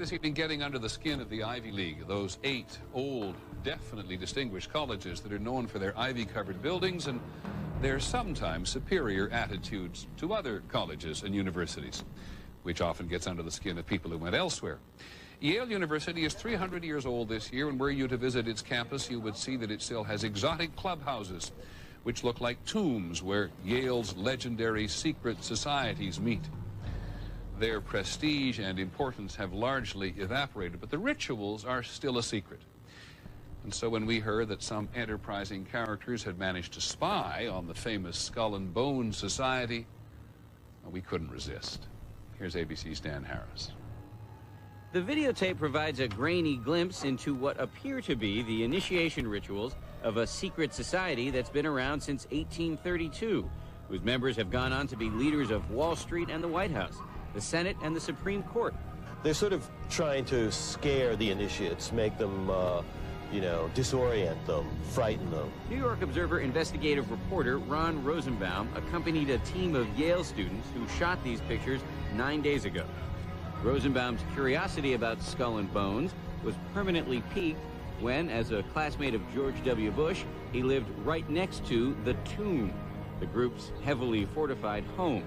this evening getting under the skin of the Ivy League, those 8 old, definitely distinguished colleges that are known for their ivy-covered buildings and their sometimes superior attitudes to other colleges and universities, which often gets under the skin of people who went elsewhere. Yale University is 300 years old this year, and were you to visit its campus, you would see that it still has exotic clubhouses, which look like tombs where Yale's legendary secret societies meet. Their prestige and importance have largely evaporated, but the rituals are still a secret. And so when we heard that some enterprising characters had managed to spy on the famous Skull and Bones Society, well, we couldn't resist. Here's ABC's Dan Harris. The videotape provides a grainy glimpse into what appear to be the initiation rituals of a secret society that's been around since 1832, whose members have gone on to be leaders of Wall Street and the White House, the Senate and the Supreme Court. They're sort of trying to scare the initiates, make them, disorient them, frighten them. New York Observer investigative reporter Ron Rosenbaum accompanied a team of Yale students who shot these pictures 9 days ago. Rosenbaum's curiosity about Skull and Bones was permanently piqued when, as a classmate of George W. Bush, he lived right next to the Tomb, the group's heavily fortified home.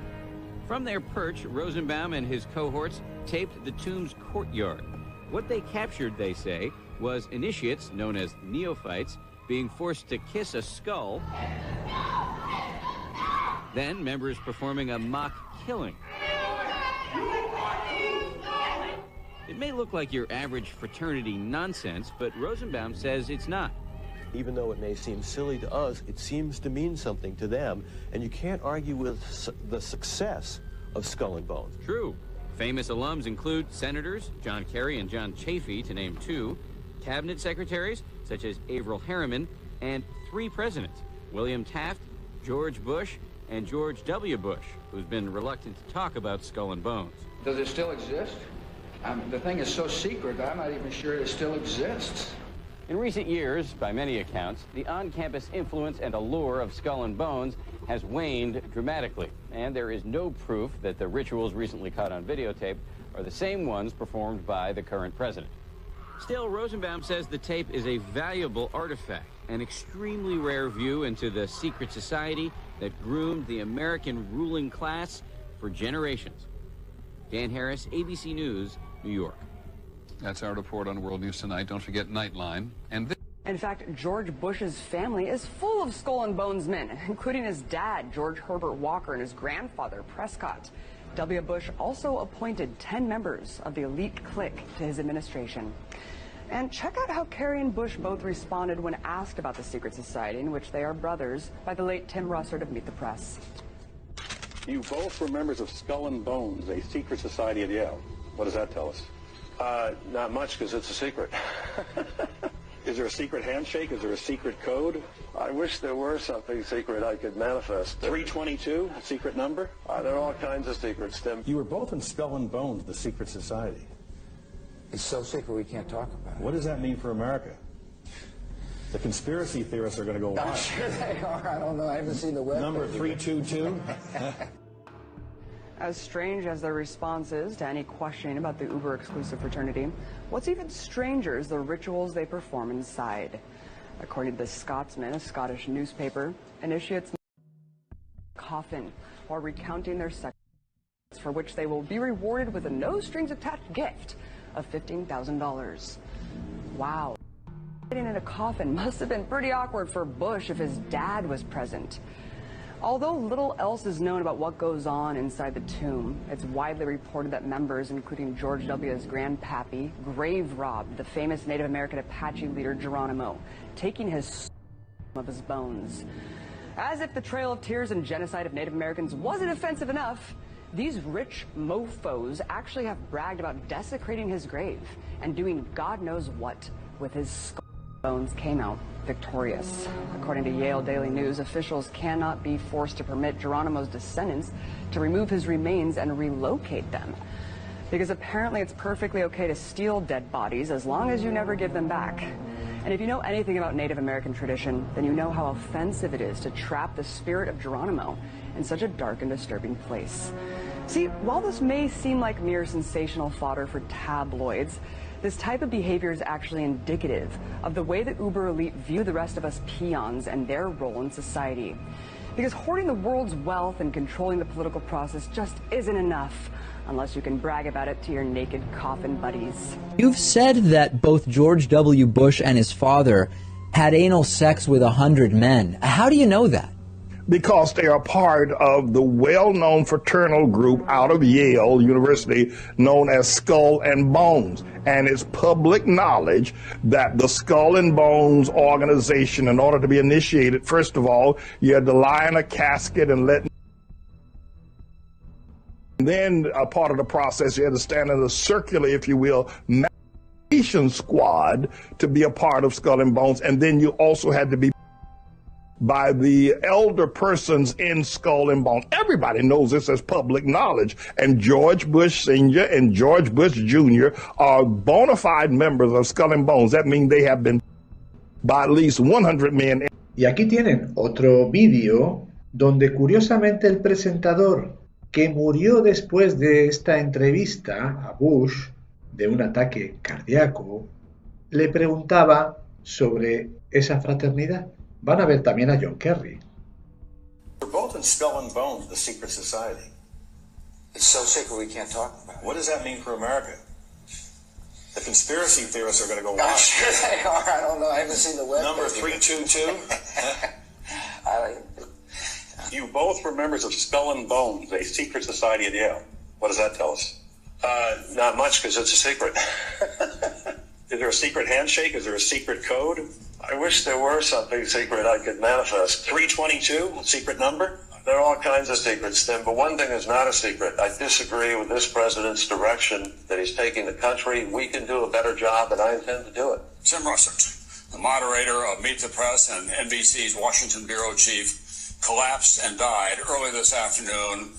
From their perch, Rosenbaum and his cohorts taped the Tomb's courtyard. What they captured, they say, was initiates, known as neophytes, being forced to kiss a skull, then members performing a mock killing. It may look like your average fraternity nonsense, but Rosenbaum says it's not. Even though it may seem silly to us, it seems to mean something to them, and you can't argue with the success of Skull and Bones. True. Famous alums include senators John Kerry and John Chafee, to name 2, cabinet secretaries such as Averell Harriman, and 3 presidents, William Taft, George Bush, and George W. Bush, who's been reluctant to talk about Skull and Bones. Does it still exist? The thing is so secret, I'm not even sure it still exists. In recent years, by many accounts, the on-campus influence and allure of Skull and Bones has waned dramatically, and there is no proof that the rituals recently caught on videotape are the same ones performed by the current president. Still, Rosenbaum says the tape is a valuable artifact, an extremely rare view into the secret society that groomed the American ruling class for generations. Dan Harris, ABC News, New York. That's our report on World News Tonight. Don't forget Nightline. And in fact, George Bush's family is full of Skull and Bones men, including his dad, George Herbert Walker, and his grandfather, Prescott. W. Bush also appointed 10 members of the elite clique to his administration. And check out how Kerry and Bush both responded when asked about the secret society in which they are brothers by the late Tim Russert of Meet the Press. You both were members of Skull and Bones, a secret society at Yale. What does that tell us? Not much, because it's a secret. Is there a secret handshake? Is there a secret code? I wish there were something secret I could manifest. 322, a secret number? There are all kinds of secrets, Tim. You were both in Skull and Bones, the secret society. It's so secret we can't talk about it. What does that mean for America? The conspiracy theorists are going to go wild. I'm sure they are. I don't know. I haven't seen the web. Number 322? As strange as their response is to any questioning about the uber-exclusive fraternity, what's even stranger is the rituals they perform inside. According to The Scotsman, a Scottish newspaper, initiates coffin while recounting their sex, for which they will be rewarded with a no-strings-attached gift of $15,000. Wow. Sitting in a coffin must have been pretty awkward for Bush if his dad was present. Although little else is known about what goes on inside the tomb, it's widely reported that members, including George W.'s grandpappy, grave robbed the famous Native American Apache leader Geronimo, taking his bones. As if the Trail of Tears and genocide of Native Americans wasn't offensive enough, these rich mofos actually have bragged about desecrating his grave and doing God knows what with his skull. Bones came out victorious. According to Yale Daily News, officials cannot be forced to permit Geronimo's descendants to remove his remains and relocate them, because apparently it's perfectly okay to steal dead bodies as long as you never give them back. And if you know anything about Native American tradition, then you know how offensive it is to trap the spirit of Geronimo in such a dark and disturbing place. See, while this may seem like mere sensational fodder for tabloids, this type of behavior is actually indicative of the way the uber elite view the rest of us peons and their role in society. Because hoarding the world's wealth and controlling the political process just isn't enough unless you can brag about it to your naked coffin buddies. You've said that both George W. Bush and his father had anal sex with 100 men. How do you know that? Because they are part of the well-known fraternal group out of Yale University known as Skull and Bones. And it's public knowledge that the Skull and Bones organization, in order to be initiated, first of all, you had to lie in a casket and let. And then a part of the process, you had to stand in a circular, if you will, squad to be a part of Skull and Bones. And then you also had to be by the elder persons in Skull and Bones. Everybody knows this as public knowledge. And George Bush Sr. and George Bush Jr. are bona fide members of Skull and Bones. That means they have been by at least 100 men. Y aquí tienen otro vídeo donde curiosamente el presentador que murió después de esta entrevista a Bush de un ataque cardíaco le preguntaba sobre esa fraternidad. Van a ver también a John Kerry. We're both in Skull and Bones, the secret society. It's so secret we can't talk about it. What does that mean for America? The conspiracy theorists are going to go I'm wild. sure they are. I don't know. I haven't seen the web. Number 322. You both were members of Skull and Bones, a secret society at Yale. What does that tell us? Not much, because it's a secret. Is there a secret handshake? Is there a secret code? I wish there were something secret I could manifest. 322, secret number? There are all kinds of secrets, Tim, but one thing is not a secret. I disagree with this president's direction that he's taking the country. We can do a better job, and I intend to do it. Tim Russert, the moderator of Meet the Press and NBC's Washington bureau chief, collapsed and died early this afternoon